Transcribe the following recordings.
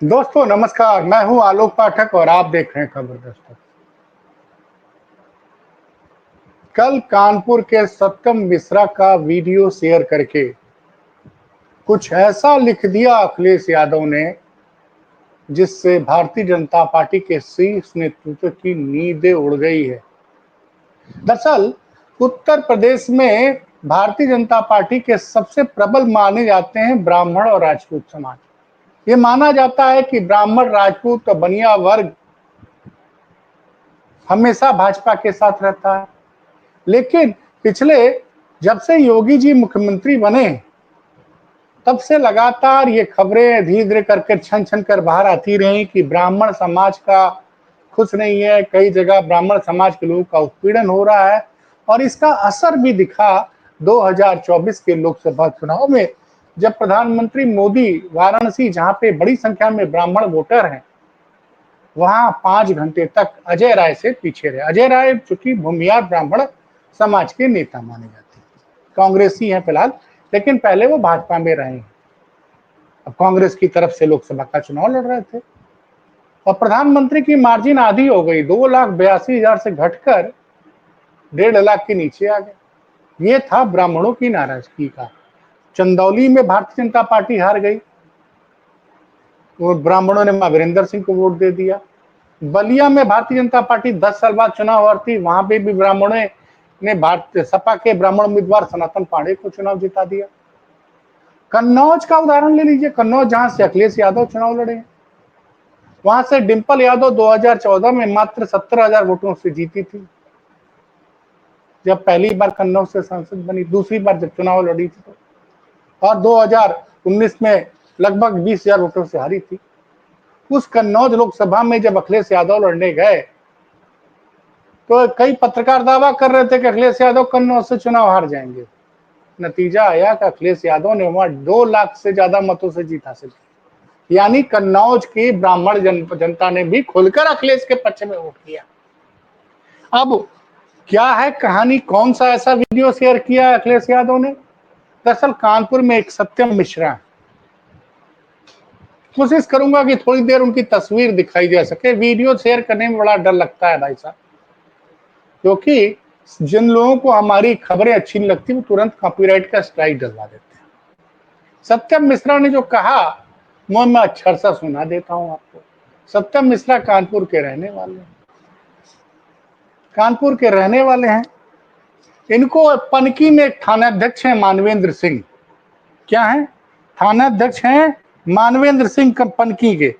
दोस्तों नमस्कार, मैं हूं आलोक पाठक और आप देख रहे हैं खबर दस्तक। कल कानपुर के सत्यम मिश्रा का वीडियो शेयर करके कुछ ऐसा लिख दिया अखिलेश यादव ने जिससे भारतीय जनता पार्टी के शीर्ष नेतृत्व की नींदें उड़ गई है। दरअसल उत्तर प्रदेश में भारतीय जनता पार्टी के सबसे प्रबल माने जाते हैं ब्राह्मण और राजपूत समाज। ये माना जाता है कि ब्राह्मण, राजपूत और बनिया वर्ग हमेशा भाजपा के साथ रहता है। लेकिन पिछले जब से योगी जी मुख्यमंत्री बने तब से लगातार ये खबरें धीरे धीरे करके छन छन कर बाहर आती रही कि ब्राह्मण समाज का खुश नहीं है, कई जगह ब्राह्मण समाज के लोगों का उत्पीड़न हो रहा है और इसका असर भी दिखा 2024 के लोकसभा चुनाव में, जब प्रधानमंत्री मोदी वाराणसी, जहां पे बड़ी संख्या में ब्राह्मण वोटर हैं, वहां 5 घंटे तक अजय राय से पीछे रहे। अजय राय चूंकि भूमिहार ब्राह्मण समाज के नेता माने जाते हैं, कांग्रेसी हैं फिलहाल, लेकिन पहले वो भाजपा में रहे हैं। अब कांग्रेस की तरफ से लोकसभा का चुनाव लड़ रहे थे और प्रधानमंत्री की मार्जिन आधी हो गई, 2,82,000 से घटकर 1.5 लाख के नीचे आ गए। ये था ब्राह्मणों की नाराजगी का। चंदौली में भारतीय जनता पार्टी हार गई, वो ब्राह्मणों ने मां वीरेंद्र सिंह को वोट दे दिया। बलिया में भारतीय जनता पार्टी 10 साल बाद चुनाव हारती, वहां पे भी ब्राह्मणों ने भारतीय सपा के ब्राह्मण उम्मीदवार सनातन पांडे को चुनाव जिता दिया। कन्नौज का उदाहरण ले लीजिए, कन्नौज जहां से अखिलेश यादव चुनाव लड़े, वहां से डिंपल यादव 2014 में मात्र 17,000 वोटों से जीती थी, जब पहली बार कन्नौज से सांसद बनी। दूसरी बार जब चुनाव लड़ी थी और 2019 में लगभग 20,000 वोटों से हारी थी। उस कन्नौज लोकसभा में जब अखिलेश यादव लड़ने गए तो कई पत्रकार दावा कर रहे थे कि अखिलेश यादव कन्नौज से चुनाव हार जाएंगे। नतीजा आया कि अखिलेश यादव ने वहां 2 लाख से ज्यादा मतों से जीत हासिल की। यानी कन्नौज की ब्राह्मण जनता ने भी खुलकर अखिलेश के पक्ष में वोट किया। अब क्या है कहानी, कौन सा ऐसा वीडियो शेयर किया अखिलेश यादव ने? दरअसल कानपुर में एक सत्यम मिश्रा, कोशिश करूंगा कि थोड़ी देर उनकी तस्वीर दिखाई दे सके। वीडियो शेयर करने में बड़ा डर लगता है भाई साहब, क्योंकि जिन लोगों को हमारी खबरें अच्छी नहीं लगती वो तुरंत कॉपीराइट का स्ट्राइक डलवा देते हैं। सत्यम मिश्रा ने जो कहा मैं अक्षर सा सुना देता हूं आपको। सत्यम मिश्रा कानपुर के रहने वाले हैं, कानपुर के रहने वाले हैं। इनको पनकी में एक थानाध्यक्ष है मानवेंद्र सिंह। क्या है? थानाध्यक्ष हैं मानवेंद्र सिंह पनकी के।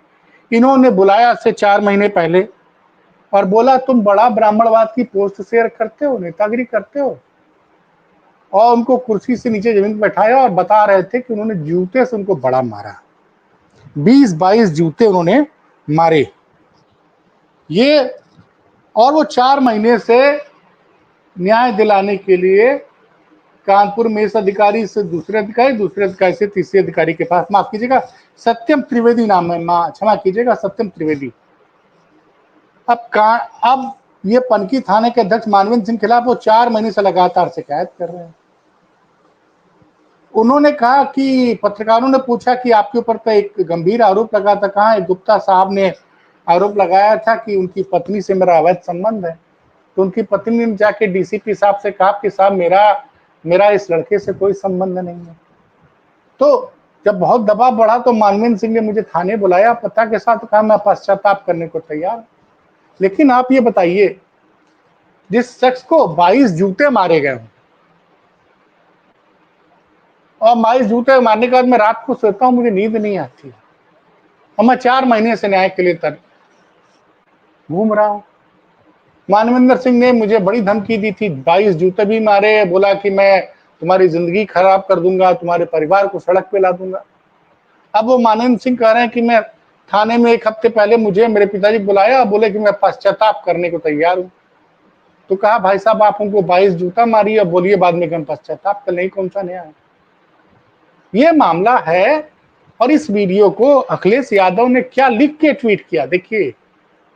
इन्होंने बुलाया से 4 महीने पहले और बोला तुम बड़ा ब्राह्मणवाद की पोस्ट शेयर करते हो, नेतागिरी करते हो, और उनको कुर्सी से नीचे जमीन पर बैठाया और बता रहे थे कि उन्होंने जूते से उनको बड़ा मारा। 20-22 जूते उन्होंने मारे। ये और वो 4 महीने से न्याय दिलाने के लिए कानपुर में इस अधिकारी से दूसरे अधिकारी से तीसरे अधिकारी के पास, माफ कीजिएगा सत्यम त्रिवेदी नाम है, क्षमा कीजिएगा सत्यम त्रिवेदी। अब ये पनकी थाने के अध्यक्ष मानवेंद्र सिंह खिलाफ वो 4 महीने से लगातार शिकायत कर रहे हैं। उन्होंने कहा कि पत्रकारों ने पूछा कि आपके ऊपर तो एक गंभीर आरोप लगा था, कहा एक गुप्ता साहब ने आरोप लगाया था कि उनकी पत्नी से मेरा अवैध संबंध है। तो उनकी पत्नी ने जाके डीसीपी साहब से कहा कि साहब मेरा इस लड़के से कोई संबंध नहीं है। तो जब बहुत दबाव बढ़ा तो मानवेंद्र सिंह ने मुझे थाने बुलाया, पता के साथ कहा मैं पश्चाताप करने को तैयार। लेकिन आप ये बताइए, जिस शख्स को 22 जूते मारे गए और 22 जूते मारने के बाद मैं रात को सोता हूं, मुझे नींद नहीं आती और मैं 4 महीने से न्याय के लिए घूम रहा हूं। मानवेंद्र सिंह ने मुझे बड़ी धमकी दी थी, 22 जूते भी मारे, बोला कि मैं तुम्हारी जिंदगी खराब कर दूंगा, तुम्हारे परिवार को सड़क पे ला दूंगा। अब वो मानवेंद्र सिंह कह रहे हैं कि मैं थाने में 1 हफ्ते पहले मुझे मेरे पिताजी बुलाया, बोले कि मैं पश्चाताप करने को तैयार हूं। तो कहा भाई साहब आप हमको 22 जूता मारिए और बोलिए बाद में कि हम पश्चाताप कर लें, कौन सा नया है? ये मामला है। और इस वीडियो को अखिलेश यादव ने क्या लिख के ट्वीट किया, देखिए,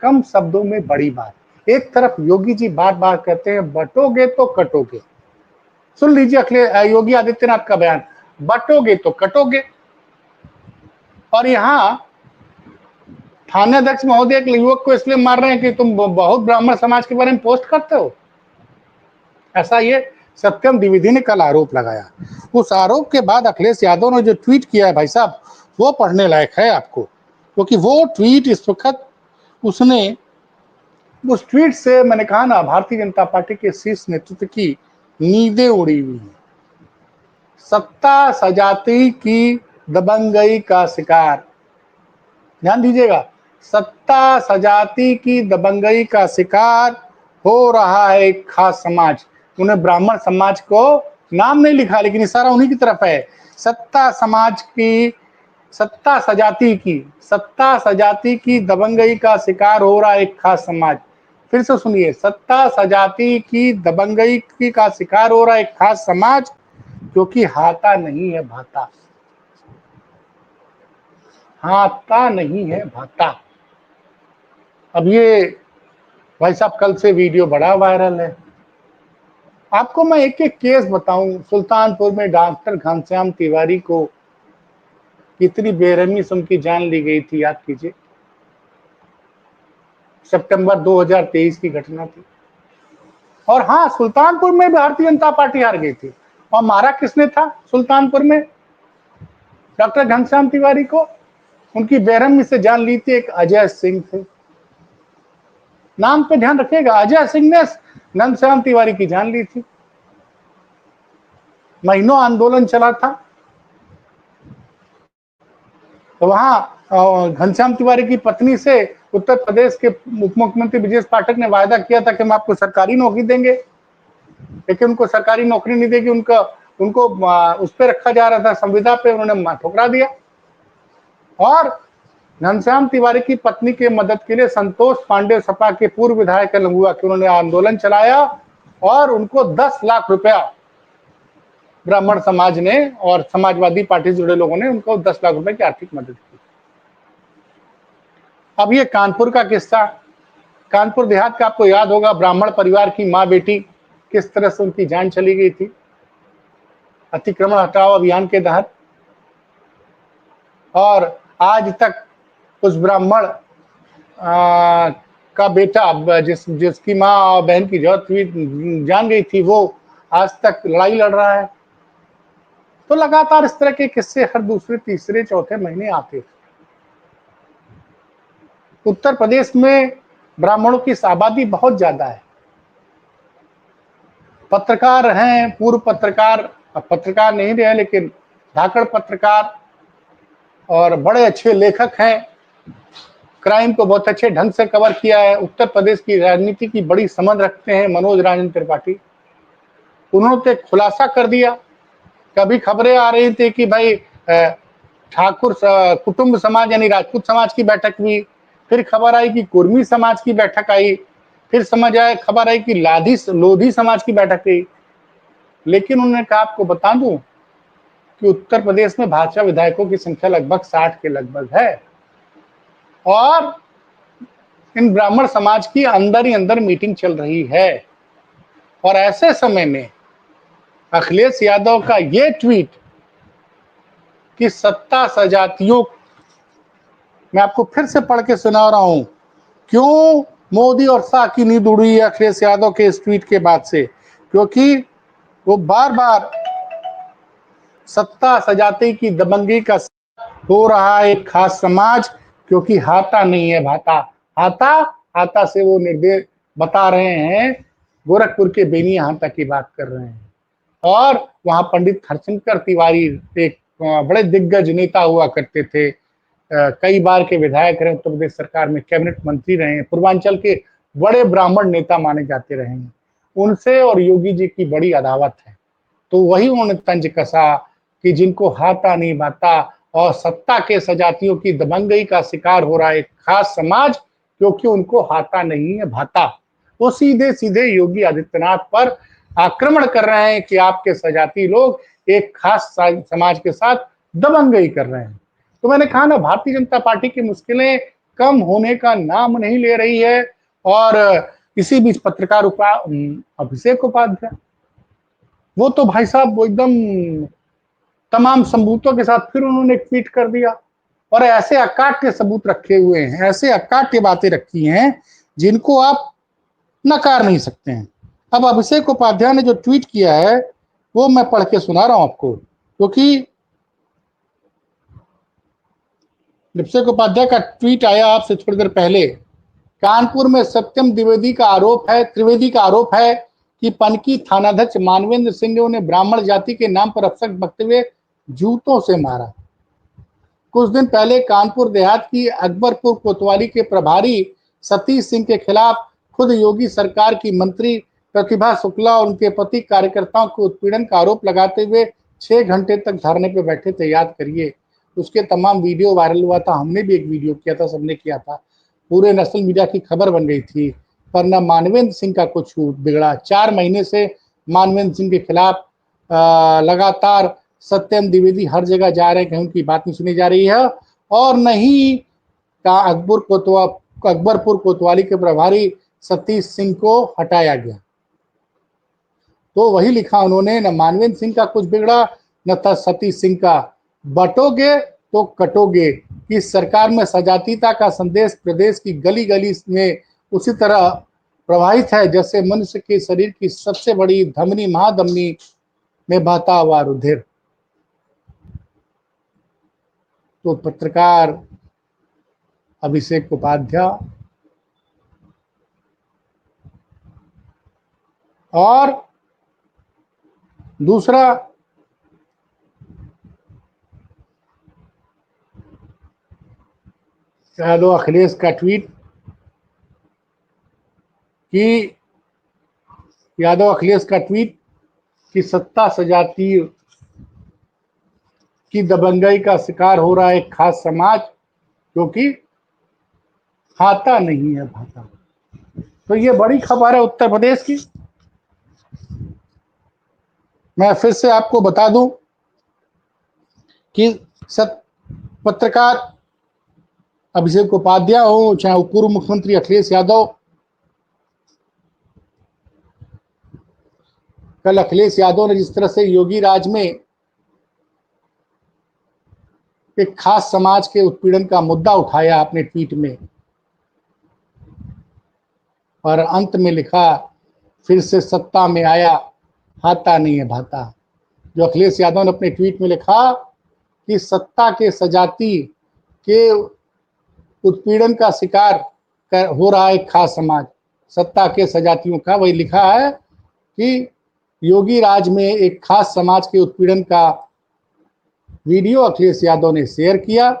कम शब्दों में बड़ी बात। एक तरफ योगी जी बार बार कहते हैं बटोगे तो कटोगे, सुन लीजिए अखिलेश योगी आदित्यनाथ का बयान, बटोगे तो कटोगे। और यहां थाना अध्यक्ष महोदय एक युवक को इसलिए मार रहे हैं कि तुम बहुत ब्राह्मण समाज के बारे में पोस्ट करते हो। ऐसा ये सत्यम द्विवेदी ने कल आरोप लगाया। उस आरोप के बाद अखिलेश यादव ने जो ट्वीट किया है भाई साहब, वो पढ़ने लायक है आपको, क्योंकि वो ट्वीट इस वक्त उसने उस ट्वीट से मैंने कहा ना, भारतीय जनता पार्टी के शीर्ष नेतृत्व की नींदें उड़ी हुई हैं। सत्ता सजाती की दबंगई का शिकार, ध्यान दीजिएगा, सत्ता सजाती की दबंगई का शिकार हो रहा है एक खास समाज। उन्हें ब्राह्मण समाज को नाम नहीं लिखा, लेकिन इशारा उन्हीं की तरफ है। सत्ता सजाती की दबंगई का शिकार हो रहा है एक खास समाज। फिर से सुनिए, सत्ता सजाती की दबंगई का शिकार हो रहा है एक खास समाज, क्योंकि हाथा नहीं है भाता। हाथा नहीं है भाता। अब ये भाई साहब कल से वीडियो बड़ा वायरल है। आपको मैं एक एक केस बताऊं। सुल्तानपुर में डॉक्टर घनश्याम तिवारी को कितनी बेरहमी से उनकी जान ली गई थी, याद कीजिए। सितंबर 2023 की घटना थी। और हाँ, सुल्तानपुर में भारतीय जनता पार्टी हार गई थी। और मारा किसने था सुल्तानपुर में डॉक्टर घनश्याम तिवारी को? उनकी बेरहमी से जान ली थी एक अजय सिंह थे। नाम पे ध्यान रखिएगा, अजय सिंह ने घनश्याम तिवारी की जान ली थी। महीनों आंदोलन चला था। तो वहां घनश्याम तिवारी की पत्नी से उत्तर प्रदेश के उप मुख्यमंत्री ब्रजेश पाठक ने वायदा किया था कि हम आपको सरकारी नौकरी देंगे, लेकिन उनको सरकारी नौकरी नहीं देगी। उनको उस पर रखा जा रहा था, संविदा पे, उन्होंने ठुकरा दिया। और घनश्याम तिवारी की पत्नी के मदद के लिए संतोष पांडे सपा के पूर्व विधायक लंगुआ के उन्होंने आंदोलन चलाया और उनको 10 लाख रुपया ब्राह्मण समाज ने और समाजवादी पार्टी से जुड़े लोगों ने उनको 10 लाख रुपए की आर्थिक मदद की। अब ये कानपुर का किस्सा, कानपुर देहात का आपको याद होगा, ब्राह्मण परिवार की मां बेटी किस तरह से उनकी जान चली गई थी अतिक्रमण हटाओ अभियान के तहत। और आज तक उस ब्राह्मण का बेटा जिसकी माँ और बहन की जरूरत हुई जान गई थी, वो आज तक लड़ाई लड़ रहा है। तो लगातार इस तरह के किस्से हर दूसरे तीसरे चौथे महीने आते थे। उत्तर प्रदेश में ब्राह्मणों की आबादी बहुत ज्यादा है। पत्रकार हैं, पूर्व पत्रकार, अब पत्रकार नहीं रहे, लेकिन धाकड़ पत्रकार और बड़े अच्छे लेखक हैं। क्राइम को बहुत अच्छे ढंग से कवर किया है। उत्तर प्रदेश की राजनीति की बड़ी समझ रखते हैं मनोज रंजन त्रिपाठी। उन्होंने खुलासा कर दिया। कभी खबरें आ रही थी कि भाई ठाकुर कुटुंब समाज यानी राजपूत समाज की बैठक हुई, फिर खबर आई कि कुर्मी समाज की बैठक आई, फिर खबर आई कि लोधी समाज की बैठक हुई। लेकिन उन्होंने कहा, आपको बता दूं कि उत्तर प्रदेश में भाजपा विधायकों की संख्या लगभग 60 के लगभग है और इन ब्राह्मण समाज की अंदर ही अंदर मीटिंग चल रही है। और ऐसे समय में अखिलेश यादव का ये ट्वीट कि सत्ता सजातियों, मैं आपको फिर से पढ़ के सुना रहा हूं, क्यों मोदी और शाह की नींद उड़ी है अखिलेश यादव के इस ट्वीट के बाद से, क्योंकि वो बार बार सत्ता सजाती की दबंगी का हो रहा है एक खास समाज, क्योंकि हाथा नहीं है भाता। हाथा से वो निर्देश बता रहे हैं, गोरखपुर के बेनिया हाथा की बात कर रहे हैं। और वहां पंडित हरशंकर तिवारी एक बड़े दिग्गज नेता हुआ करते थे, कई बार के विधायक रहे, उत्तर प्रदेश सरकार में कैबिनेट मंत्री रहे हैं, पूर्वांचल के बड़े ब्राह्मण नेता माने जाते रहे हैं। उनसे और योगी जी की बड़ी अदावत है। तो वही उन्होंने तंज कसा कि जिनको हाथा नहीं भाता और सत्ता के सजातियों की दबंगई का शिकार हो रहा है एक खास समाज, क्योंकि उनको हाथा नहीं है भाता। वो सीधे सीधे योगी आदित्यनाथ पर आक्रमण कर रहे हैं कि आपके सजाती लोग एक खास समाज के साथ दबंगई कर रहे हैं। तो मैंने कहा ना, भारतीय जनता पार्टी की मुश्किलें कम होने का नाम नहीं ले रही है। और इसी बीच पत्रकार अभिषेक उपाध्याय, वो तो भाई साहब वो एकदम तमाम सबूतों के साथ फिर उन्होंने ट्वीट कर दिया और ऐसे अकाट्य सबूत रखे हुए हैं, ऐसे अकाट्य बातें रखी हैं जिनको आप नकार नहीं सकते हैं। अब अभिषेक उपाध्याय ने जो ट्वीट किया है वो मैं पढ़ के सुना रहा हूं आपको, क्योंकि अभिषेक उपाध्याय का ट्वीट आया आपसे थोड़ी देर पहले। कानपुर में सत्यम त्रिवेदी का आरोप है कि पनकी थानाध्यक्ष मानवेंद्र सिंह ने उन्हें ब्राह्मण जाति के नाम पर अपशब्द बकते हुए जूतों से मारा। कुछ दिन पहले कानपुर देहात की अकबरपुर कोतवाली के प्रभारी सतीश सिंह के खिलाफ खुद योगी सरकार की मंत्री प्रतिभा शुक्ला और उनके पति कार्यकर्ताओं को उत्पीड़न का आरोप लगाते हुए 6 घंटे तक धरने पर बैठे थे। याद करिए, उसके तमाम वीडियो वायरल हुआ था, हमने भी एक वीडियो किया था, सबने किया था, पूरे नेशनल मीडिया की खबर बन गई थी। पर न मानवेंद्र सिंह का कुछ बिगड़ा। 4 महीने से मानवेंद्र सिंह के खिलाफ लगातार सत्यम द्विवेदी हर जगह जा रहे हैं, कहीं उनकी बात नहीं सुनी जा रही है, और नहीं का अकबरपुर कोतवाली के प्रभारी सतीश सिंह को हटाया गया। तो वही लिखा उन्होंने, न मानवेंद्र सिंह का कुछ बिगड़ा न था सतीश सिंह का। बटोगे तो कटोगे। इस सरकार में सजातीयता का संदेश प्रदेश की गली गली में उसी तरह प्रवाहित है जैसे मनुष्य के शरीर की सबसे बड़ी धमनी महाधमनी में बहता हुआ रुधिर। तो पत्रकार अभिषेक उपाध्याय और दूसरा यादव अखिलेश का ट्वीट कि सत्ता सजातीय की दबंगई का शिकार हो रहा है एक खास समाज, क्योंकि खाता नहीं है भाता। तो ये बड़ी खबर है उत्तर प्रदेश की। मैं फिर से आपको बता दूं कि पत्रकार अभिषेक उपाध्याय हो चाहे पूर्व मुख्यमंत्री अखिलेश यादव, कल अखिलेश यादव ने जिस तरह से योगी राज में एक खास समाज के उत्पीड़न का मुद्दा उठाया अपने ट्वीट में, और अंत में लिखा फिर से सत्ता में आया खाता नहीं है भाता। जो अखिलेश यादव ने अपने ट्वीट में लिखा कि सत्ता के सजाती के उत्पीड़न का शिकार हो रहा है एक खास समाज, सत्ता के सजातियों का, वही लिखा है कि योगी राज में एक खास समाज के उत्पीड़न का वीडियो अखिलेश यादव ने शेयर किया,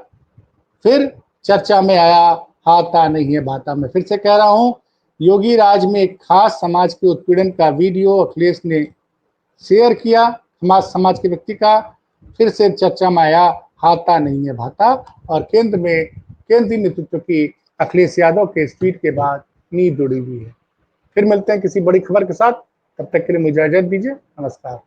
फिर चर्चा में आया खाता नहीं है भाता। मैं फिर से कह रहा हूं, योगी राज में एक खास समाज के उत्पीड़न का वीडियो अखिलेश ने शेयर किया, समाज के व्यक्ति का, फिर से चर्चा में आया खाता नहीं है भाता, और केंद्रीय नेतृत्व की अखिलेश यादव के इस ट्वीट के बाद नींद उड़ी हुई है। फिर मिलते हैं किसी बड़ी खबर के साथ, तब तक के लिए मुझे इजाजत दीजिए, नमस्कार।